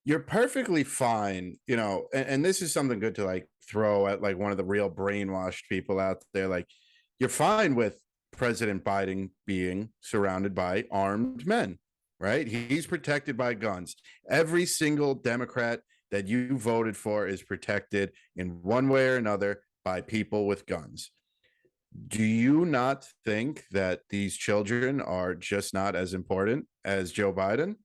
you're perfectly fine, and this is something good to like throw at like one of the real brainwashed people out there. Like, you're fine with President Biden being surrounded by armed men, right? He's protected by guns. Every single Democrat that you voted for is protected in one way or another by people with guns. Do you not think that these children are just not as important as Joe Biden?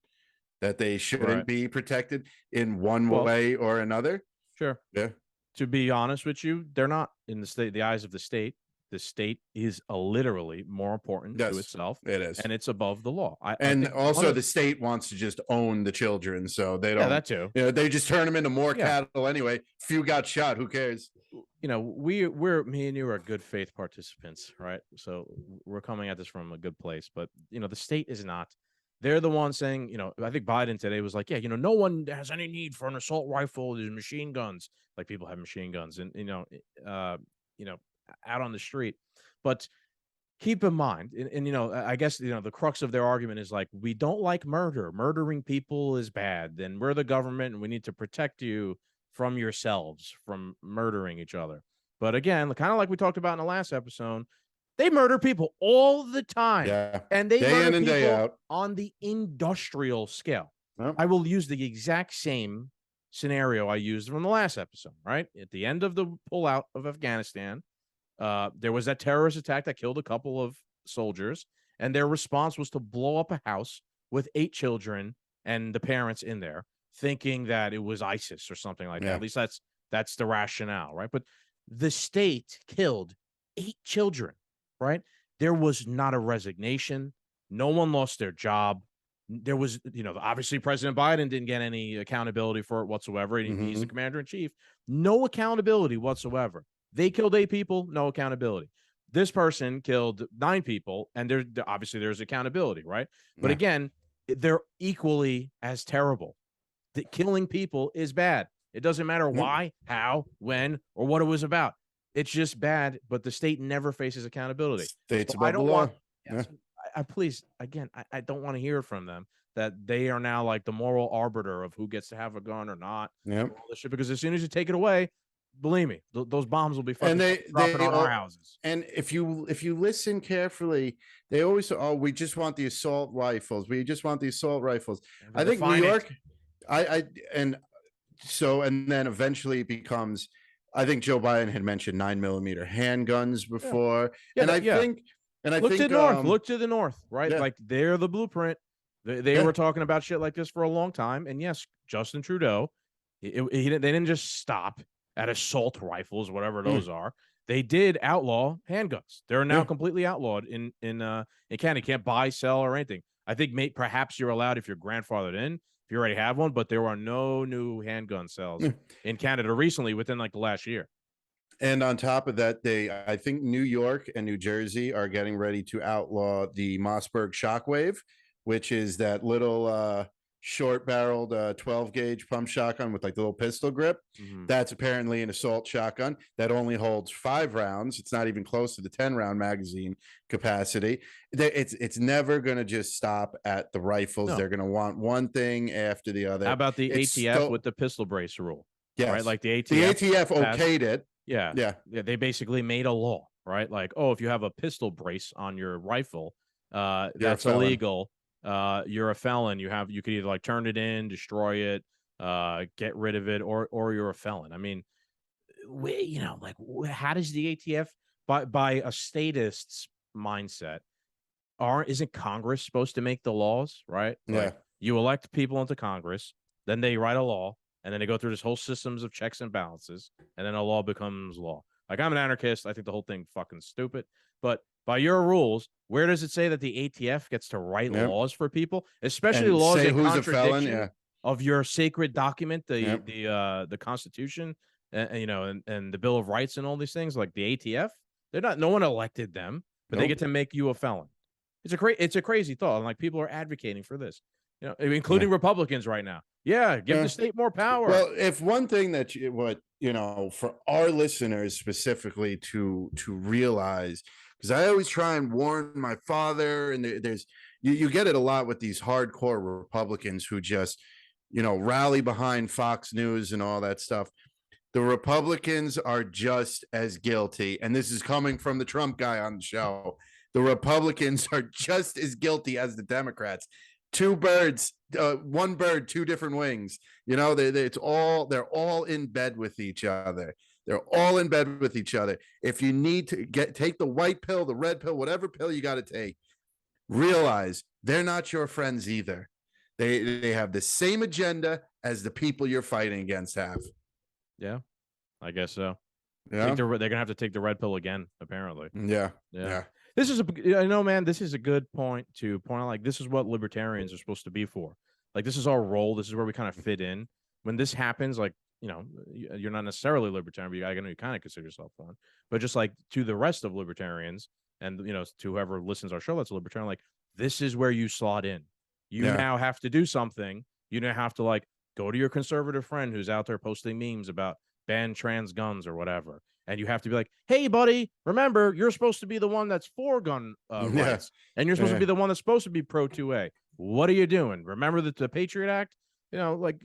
That they shouldn't Right. be protected in one Well, way or another? sure. Yeah. To be honest with you, they're not in the eyes of the state. The state is literally more important to Yes, itself, it is. and it's above the law. I And think one also of the state wants to just own the children, so they yeah, don't, that too. they just turn them into more Yeah, cattle anyway. Few got shot, who cares? we're me and you are good faith participants, right? So we're coming at this from a good place, but the state is not. They're the ones saying, I think Biden today was like, yeah, no one has any need for an assault rifle. There's machine guns. Like people have machine guns, and you know, out on the street. But keep in mind, and I guess the crux of their argument is like, we don't like murder. Murdering people is bad. Then we're the government, and we need to protect you from yourselves from murdering each other. But again, kind of like we talked about in the last episode, they murder people all the time, Yeah. and they Day murder in and day people out. on the industrial scale. Yep. I will use the exact same scenario I used from the last episode. Right at the end of the pullout of Afghanistan, there was that terrorist attack that killed a couple of soldiers, and their response was to blow up a house with 8 children and the parents in there, thinking that it was ISIS or something like that. Yeah. At least that's the rationale, right? But the state killed 8 children, right? There was not a resignation. No one lost their job. There was, obviously President Biden didn't get any accountability for it whatsoever. He's the Mm-hmm. commander in chief. No accountability whatsoever. They killed 8 people, no accountability. This person killed 9 people, and obviously there's accountability, right? But Yeah. again, they're equally as terrible. Killing people is bad. It doesn't matter why, how, when, or what it was about. It's just bad, but the state never faces accountability. States So I above the don't law. want, Yeah. yes, I please, again, I don't want to hear from them that they are now like the moral arbiter of who gets to have a gun or not. Yeah. All this shit, because as soon as you take it away, believe me, those bombs will be And fucking dropping on our houses. and if you listen carefully, they always say, oh, we just want the assault rifles. We just want the assault rifles. I think New York, I and so, and then eventually it becomes, I think Joe Biden had mentioned 9mm handguns Yeah, before. yeah, And yeah. Look to the north. Look to the north, right? Yeah. Like they're the blueprint. They Yeah. were talking about shit like this for a long time. And yes, Justin Trudeau, they didn't just stop at assault rifles, whatever those are. They did outlaw handguns. They're now Yeah. completely outlawed in Canada. You can't buy, sell, or anything. I think perhaps you're allowed if you're grandfathered in, if you already have one, but there are no new handgun sales in Canada recently within like the last year. And on top of that, I think New York and New Jersey are getting ready to outlaw the Mossberg Shockwave, which is that little short barreled 12 gauge pump shotgun with like the little pistol grip. Mm-hmm. That's apparently an assault shotgun that only holds 5 rounds. It's not even close to the 10-round magazine capacity. It's never going to just stop at the rifles. No. They're going to want one thing after the other. How about the ATF with the pistol brace rule? Yes. Right? Like the ATF okayed it. Yeah. Yeah. They basically made a law, right? Like, oh, if you have a pistol brace on your rifle, that's illegal. You're a felon. You could either like turn it in, destroy it, get rid of it, or you're a felon. I mean, how does the ATF by a statist's mindset isn't Congress supposed to make the laws, right? Yeah. Like, you elect people into Congress, then they write a law, and then they go through this whole systems of checks and balances, and then a law becomes law. Like, I'm an anarchist. I think the whole thing fucking stupid. But by your rules, where does it say that the ATF gets to write laws for people, especially And laws say in who's a felon? contradiction Yeah. of your sacred document, the Constitution, and the Bill of Rights and all these things? Like the ATF, no one elected them, but they get to make you a felon. It's a crazy thought. And like people are advocating for this, including Republicans right now. Yeah, give the state more power. Well, if one thing that for our listeners specifically to realize, because I always try and warn my father, and there's you get it a lot with these hardcore Republicans who just, rally behind Fox News and all that stuff. The Republicans are just as guilty, and this is coming from the Trump guy on the show. The Republicans are just as guilty as the Democrats. Two birds, one bird, two different wings. They're all in bed with each other. They're all in bed with each other. If you need to take the white pill, the red pill, whatever pill you got to take, realize they're not your friends either. They have the same agenda as the people you're fighting against have. Yeah, I guess so. Yeah, they're gonna have to take the red pill again, apparently. Yeah. This is man. This is a good point to point out. Like, this is what libertarians are supposed to be for. Like, this is our role. This is where we kind of fit in. When this happens, like, you're not necessarily libertarian, but you kind of consider yourself one. But just like to the rest of libertarians, and to whoever listens to our show that's a libertarian, like, this is where you slot in. You now have to do something. You now have to, like, go to your conservative friend who's out there posting memes about ban trans guns or whatever. And you have to be like, hey, buddy, remember, you're supposed to be the one that's for gun rights. And you're supposed to be the one that's supposed to be pro 2A. What are you doing? Remember the Patriot Act? Like,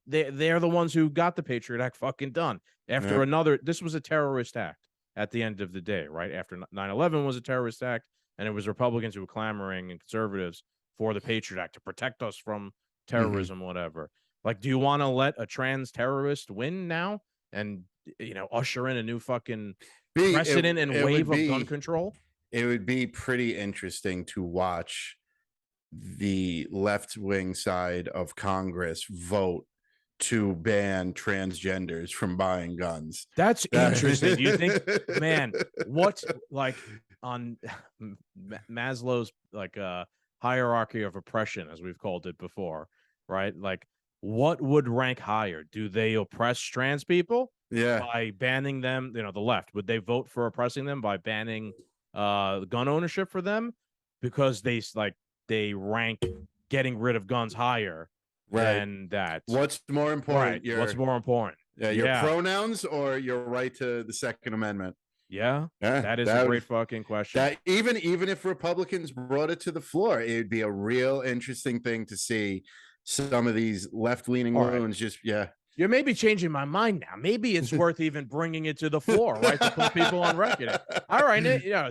they're the ones who got the Patriot Act fucking done. After this was a terrorist act at the end of the day, right? After 9/11 was a terrorist act, and it was Republicans who were clamoring and conservatives for the Patriot Act to protect us from terrorism, whatever. Like, do you want to let a trans terrorist win now and, usher in a new fucking precedent and wave of gun control? It would be pretty interesting to watch the left-wing side of Congress vote to ban transgenders from buying guns. That's interesting. Do you think, man, what, like, on Maslow's, like, hierarchy of oppression, as we've called it before, right? Like, what would rank higher? Do they oppress trans people by banning them? The left, would they vote for oppressing them by banning gun ownership for them? Because they rank getting rid of guns higher than that. What's more important? Right. What's more important? Your pronouns or your right to the Second Amendment? That is a great fucking question. That even if Republicans brought it to the floor, it would be a real interesting thing to see some of these left-leaning loons You're maybe changing my mind now. Maybe it's worth even bringing it to the floor, right? To put people on record. All right,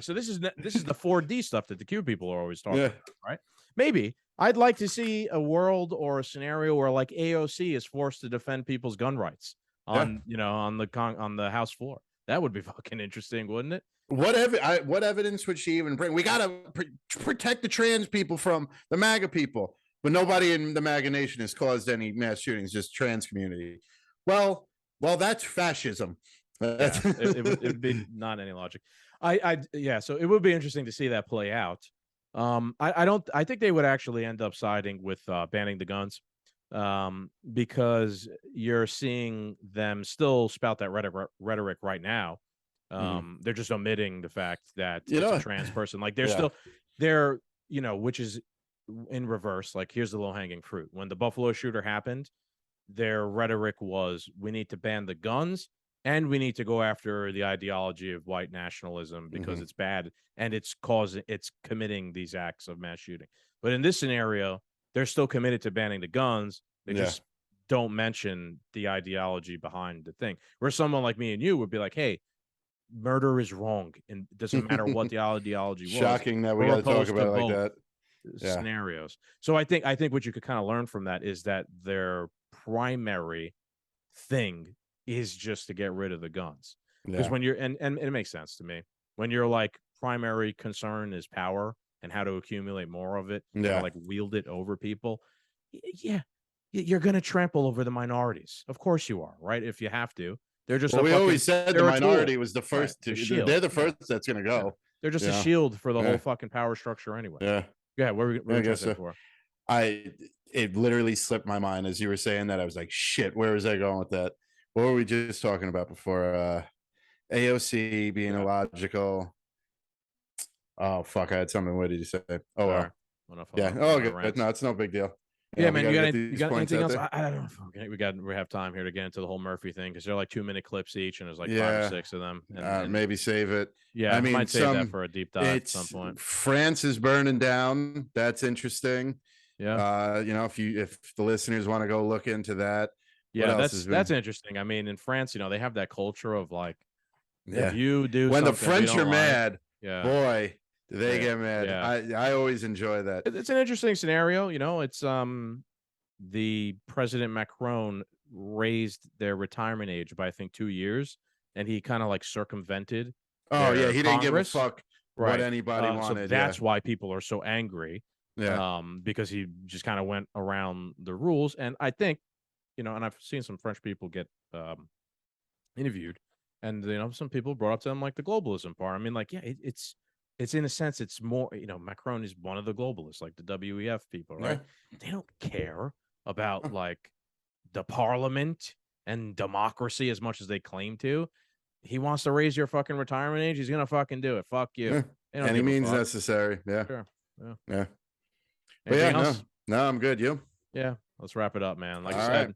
so this is the 4D stuff that the Q people are always talking about, right? Maybe I'd like to see a world or a scenario where, like, AOC is forced to defend people's gun rights on on the House floor. That would be fucking interesting, wouldn't it? What evidence would she even bring? We gotta protect the trans people from the MAGA people. But nobody in the MAGA nation has caused any mass shootings, just trans community. Well, that's fascism. It would be not any logic. So it would be interesting to see that play out. I think they would actually end up siding with banning the guns, because you're seeing them still spout that rhetoric right now. They're just omitting the fact that it's a trans person. Like, they're which is in reverse. Like, here's the low-hanging fruit. When the Buffalo shooter happened, their rhetoric was, we need to ban the guns and we need to go after the ideology of white nationalism because it's bad and it's committing these acts of mass shooting. But in this scenario, they're still committed to banning the guns. They just don't mention the ideology behind the thing. Where someone like me and you would be like, hey, murder is wrong, and it doesn't matter what the ideology was. Shocking that we got to talk about it like that. Scenarios. So I think what you could kind of learn from that is that their primary thing is just to get rid of the guns. Because when you're and it makes sense to me. When your, like, primary concern is power and how to accumulate more of it, like, wield it over people, you're gonna trample over the minorities. Of course you are, right? If you have to. They're just we always said the minority was the first they're the first that's gonna go. They're just a shield for the whole fucking power structure anyway. Yeah, what were you saying for? It literally slipped my mind as you were saying that. I was like, shit, where was I going with that? What were we just talking about before? AOC being illogical. Oh fuck, I had something. What did you say? Oh well. Good. No, it's no big deal. Yeah, we man. gotta You got, get you these got points anything out else? there. I don't know. If we have time here to get into the whole Murphy thing because they're like 2-minute clips each, and there's like 5 or Yeah, 6 of them. And maybe save it. yeah, I I mean, might save that for a deep dive at some it's point. France is burning down. That's interesting. Yeah, If the listeners want to go look into that, what yeah, else has that's been? interesting. I mean, in France, they have that culture of like, if Yeah, you do when the something we French are don't like, mad, yeah, boy, do they yeah, get mad. yeah. I always enjoy that. It's an interesting scenario. It's the President Macron raised their retirement age by I think 2 years, and he kind of like circumvented Oh yeah, their he didn't give a Congress. fuck what Right. anybody So wanted. Yeah, that's why people are so angry, yeah, because he just kind of went around the rules. And I think, and I've seen some French people get interviewed, and some people brought up to them like the globalism part. I mean, like, yeah, it's in a sense, it's more, Macron is one of the globalists, like the WEF people, right? They don't care about like the parliament and democracy as much as they claim to. He wants to raise your fucking retirement age. He's gonna fucking do it. Fuck you. yeah. They don't Any give a means fuck. necessary. Yeah, Sure. Yeah. yeah. But Anything yeah, else? no, I'm good. You? Yeah. Let's wrap it up, man. Like I All said, right.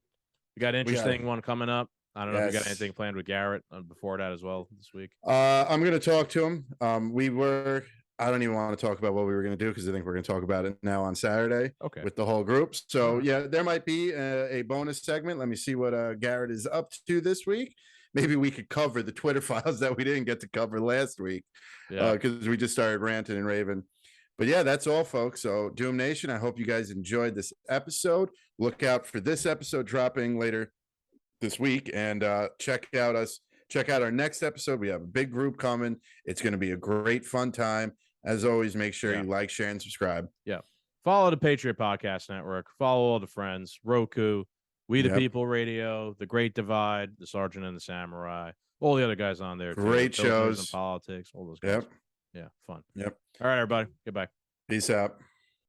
we got an We got interesting one coming up. I don't know if you got Yes. anything planned with Garrett before that as well this week. I'm gonna talk to him. I don't even want to talk about what we were gonna do because I think we're gonna talk about it now on Saturday. Okay. With the whole group. So Alright. yeah, there might be a bonus segment. Let me see what Garrett is up to this week. Maybe we could cover the Twitter files that we didn't get to cover last week. Yeah. Because we just started ranting and raving. But yeah, that's all, folks. So Doom Nation, I hope you guys enjoyed this episode. Look out for this episode dropping later this week, and check out our next episode. We have a big group coming. It's going to be a great fun time. As always, make sure you like, share, and subscribe. Yeah. Follow the Patriot Podcast Network. Follow all the friends. Roku, We the People Radio, The Great Divide, The Sergeant and the Samurai, all the other guys on there. Great too. shows. And politics, all those guys. Yep. Yeah, fun. Yep. All right, everybody. Goodbye. Peace out.